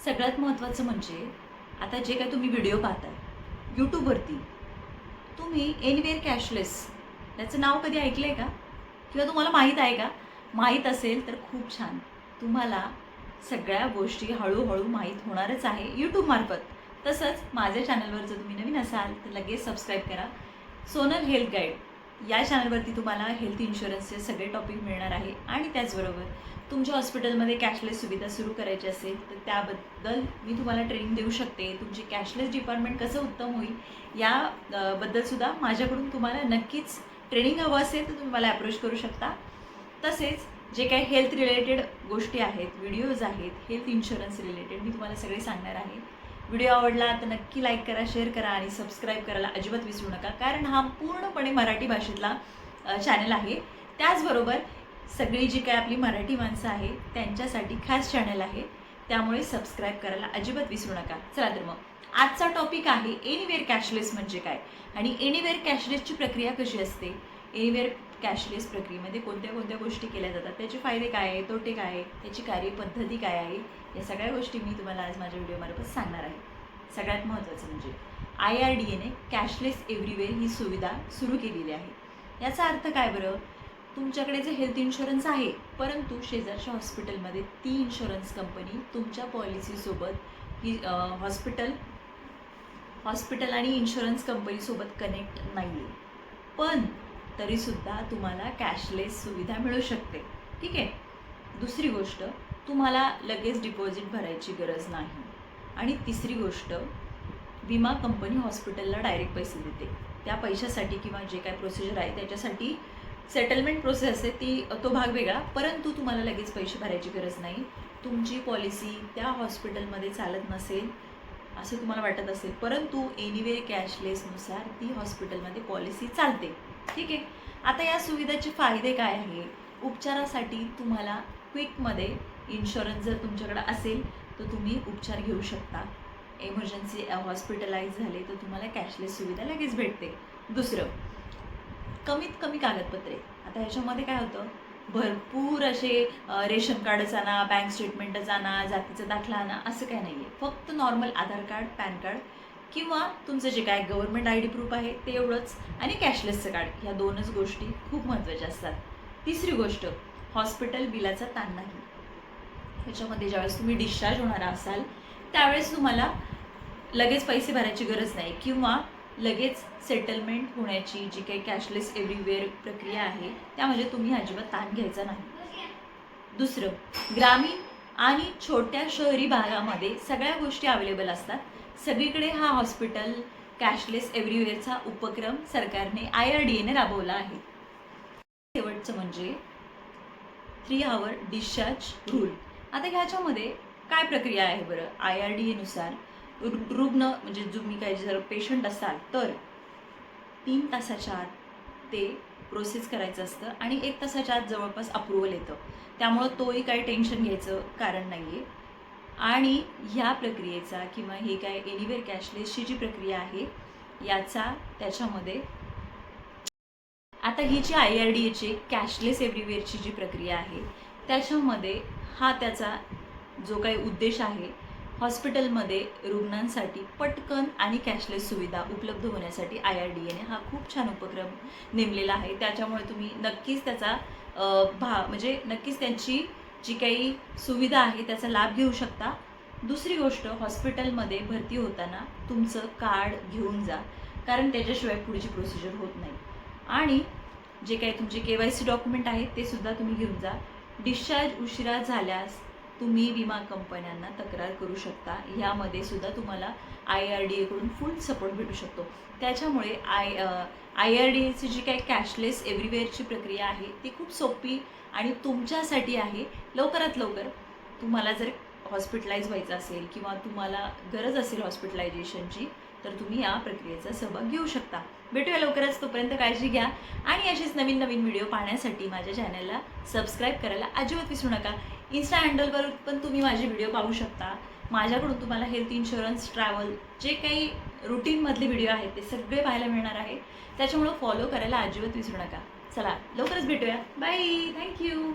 सगळ्यात महत्त्वाचं म्हणजे आता जे काही तुम्ही व्हिडिओ पाहताय यूट्यूबवरती, तुम्ही एनिवेअर कॅशलेस याचं नाव कधी ऐकलं आहे का? किंवा तुम्हाला माहीत आहे का? माहीत असेल तर खूप छान. तुम्हाला सगळ्या गोष्टी हळूहळू माहीत होणारच आहे यूट्यूबमार्फत. तसंच माझ्या चॅनलवर जर तुम्ही नवीन असाल तर लगेच सबस्क्राईब करा. सोनल हेल्थ गाईड या चॅनलवरती तुम्हाला हेल्थ इन्शुरन्सचे सगळे टॉपिक मिळणार आहे आणि त्याचबरोबर तुमच्या हॉस्पिटलमध्ये कॅशलेस सुविधा सुरू करायची असेल तर त्याबद्दल मी तुम्हाला ट्रेनिंग देऊ शकते. तुमची कॅशलेस डिपार्टमेंट कसं उत्तम होईल या बद्दलसुद्धा माझ्याकडून तुम्हाला नक्कीच ट्रेनिंग हवं असेल तर तुम्ही मला अप्रोच करू शकता. तसेच जे काही हेल्थ रिलेटेड गोष्टी आहेत, व्हिडिओज आहेत, हेल्थ इन्शुरन्स रिलेटेड मी तुम्हाला सगळे सांगणार आहे. व्हिडिओ आवडला तर नक्की लाईक करा, शेअर करा आणि सबस्क्राईब करायला अजिबात विसरू नका, कारण हा पूर्णपणे मराठी भाषेतला चॅनल आहे. त्याचबरोबर सगळी जी काय आपली मराठी माणसं आहेत त्यांच्यासाठी खास चॅनल आहे, त्यामुळे सबस्क्राईब करायला अजिबात विसरू नका. चला तर मग आजचा टॉपिक आहे एनिवेअर कॅशलेस म्हणजे काय आणि एनिवेअर कॅशलेसची प्रक्रिया कशी असते, एनिवेअर कॅशलेस प्रक्रियेमध्ये कोणत्या कोणत्या गोष्टी केल्या जातात, त्याचे फायदे काय आहे, तोटे काय आहे, त्याची कार्यपद्धती काय आहे, या सगळ्या गोष्टी मी तुम्हाला आज माझ्या व्हिडिओमार्फत सांगणार आहे. सगळ्यात महत्त्वाचं म्हणजे IRDAने कॅशलेस एव्हरीवेअर ही सुविधा सुरू केलेली आहे. याचा अर्थ काय बरं? तुमच्याकडे जे हेल्थ इन्शुरन्स आहे, परंतु शेजारच्या हॉस्पिटलमध्ये ती इन्शुरन्स कंपनी तुमच्या पॉलिसीसोबत ही हॉस्पिटल आणि इन्शुरन्स कंपनीसोबत कनेक्ट नाही आहे, पण तरीसुद्धा तुम्हाला कॅशलेस सुविधा मिळू शकते. ठीक आहे. दुसरी गोष्ट, तुम्हाला लगेच डिपॉझिट भरायची गरज नाही. आणि तिसरी गोष्ट, विमा कंपनी हॉस्पिटलला डायरेक्ट पैसे देते. त्या पैशासाठी किंवा जे काय प्रोसिजर आहे त्याच्यासाठी सेटलमेंट प्रोसेस असते तो भाग वेगळा, परंतु तुम्हाला लगेच पैसे भरायची गरज नाही. तुमची पॉलिसी त्या हॉस्पिटलमध्ये चालत नसेल असं तुम्हाला वाटत असेल, परंतु एनिवेअर कॅशलेसनुसार ती हॉस्पिटलमध्ये पॉलिसी चालते. ठीक आहे. आता या सुविधेचे फायदे काय आहे? उपचारासाठी तुम्हाला क्विकमध्ये इन्शुरन्स जर तुमच्याकडे असेल तर तुम्ही उपचार घेऊ शकता. एमर्जन्सी हॉस्पिटलाइज झाले तर तुम्हाला कॅशलेस सुविधा लगेच भेटते. दुसरं, कमीत कमी कागदपत्रे. आता ह्याच्यामध्ये काय होतं, भरपूर असे रेशन कार्डच आणा, बँक स्टेटमेंटच आणा, जातीचा दाखला आणा, असं काय नाही आहे. फक्त नॉर्मल आधार कार्ड, पॅन कार्ड किंवा तुमचं जे काय गव्हर्नमेंट ID प्रूफ आहे ते एवढंच, आणि कॅशलेसचं कार्ड, ह्या दोनच गोष्टी खूप महत्त्वाच्या असतात. तिसरी गोष्ट, हॉस्पिटल बिलाचा ताण नाही. ह्याच्यामध्ये ज्यावेळेस तुम्ही डिस्चार्ज होणारा असाल त्यावेळेस तुम्हाला लगेच पैसे भरायची गरज नाही किंवा लगेच सेटलमेंट होण्याची जी काही कॅशलेस एव्हरीवेअर प्रक्रिया आहे त्यामध्ये तुम्ही अजिबात ताण घ्यायचा नाही. दुसरं, ग्रामीण आणि छोट्या शहरी भागामध्ये सगळ्या गोष्टी अवेलेबल असतात. सगळीकडे हा हॉस्पिटल कॅशलेस एव्हरीवेअरचा उपक्रम सरकारने IRDAने राबवला आहे. शेवटचं म्हणजे 3 hour डिस्चार्ज रूल. आता ह्याच्यामध्ये काय प्रक्रिया आहे बरं? IRDAनुसार रुग्ण म्हणजे तुम्ही काही जर पेशंट असाल तर 3 तासाच्या आत ते प्रोसेस करायचं असतं आणि 1 तासाच्या आत जवळपास अप्रुव्हल येतं. त्यामुळं तोही काही टेन्शन घ्यायचं कारण नाही आहे. आणि ह्या प्रक्रियेचा किंवा हे काय एनिवेअर कॅशलेसची जी प्रक्रिया आहे याचा त्याच्यामध्ये आता ही जी IRDAची कॅशलेस एव्हरीवेअरची जी प्रक्रिया आहे त्याच्यामध्ये हा त्याचा जो काही उद्देश आहे, हॉस्पिटलमध्ये रुग्णांसाठी पटकन आणि कॅशलेस सुविधा उपलब्ध होण्यासाठी IRDAने हा खूप छान उपक्रम नेमलेला आहे. त्याच्यामुळे तुम्ही नक्कीच त्याचा म्हणजे नक्कीच त्यांची जी काही सुविधा आहे त्याचा लाभ घेऊ शकता. दुसरी गोष्ट, हॉस्पिटलमध्ये भरती होताना तुमचं कार्ड घेऊन जा, कारण त्याच्याशिवाय पुढची प्रोसिजर होत नाही. आणि जे काही तुमचे KYC डॉक्युमेंट आहेत ते सुद्धा तुम्ही घेऊन जा. डिस्चार्ज उशिरा झाल्यास तुम्ही विमा कंपन्यांना तक्रार करू शकता. यामध्ये सुद्धा तुम्हाला IRDAकडून फुल सपोर्ट भेटू शकतो. त्याच्यामुळे IRDAची जी काही कॅशलेस एव्हरीवेअरची प्रक्रिया आहे ती खूप सोपी आणि तुमच्यासाठी आहे. लवकरात लवकर तुम्हाला जर हॉस्पिटलाइज व्हायचं असेल किंवा तुम्हाला गरज असेल हॉस्पिटलायझेशनची तर तुम्ही या प्रक्रियेचा सहभाग घेऊ शकता. भेटूया लवकरच. तोपर्यंत काळजी घ्या आणि असेच नवीन नवीन व्हिडिओ पाहण्यासाठी माझ्या चॅनलला सबस्क्राईब करायला अजिबात विसरू नका. इन्स्टा हँडलवर पण तुम्ही माझे व्हिडिओ पाहू शकता. माझ्याकडून तुम्हाला हेल्थ इन्शुरन्स, ट्रॅव्हल जे काही रुटीनमधले व्हिडिओ आहेत ते सगळे पाहायला मिळणार आहे. त्याच्यामुळं फॉलो करायला अजिबात विसरू नका. चला लवकरच भेटूया. बाय. थँक्यू.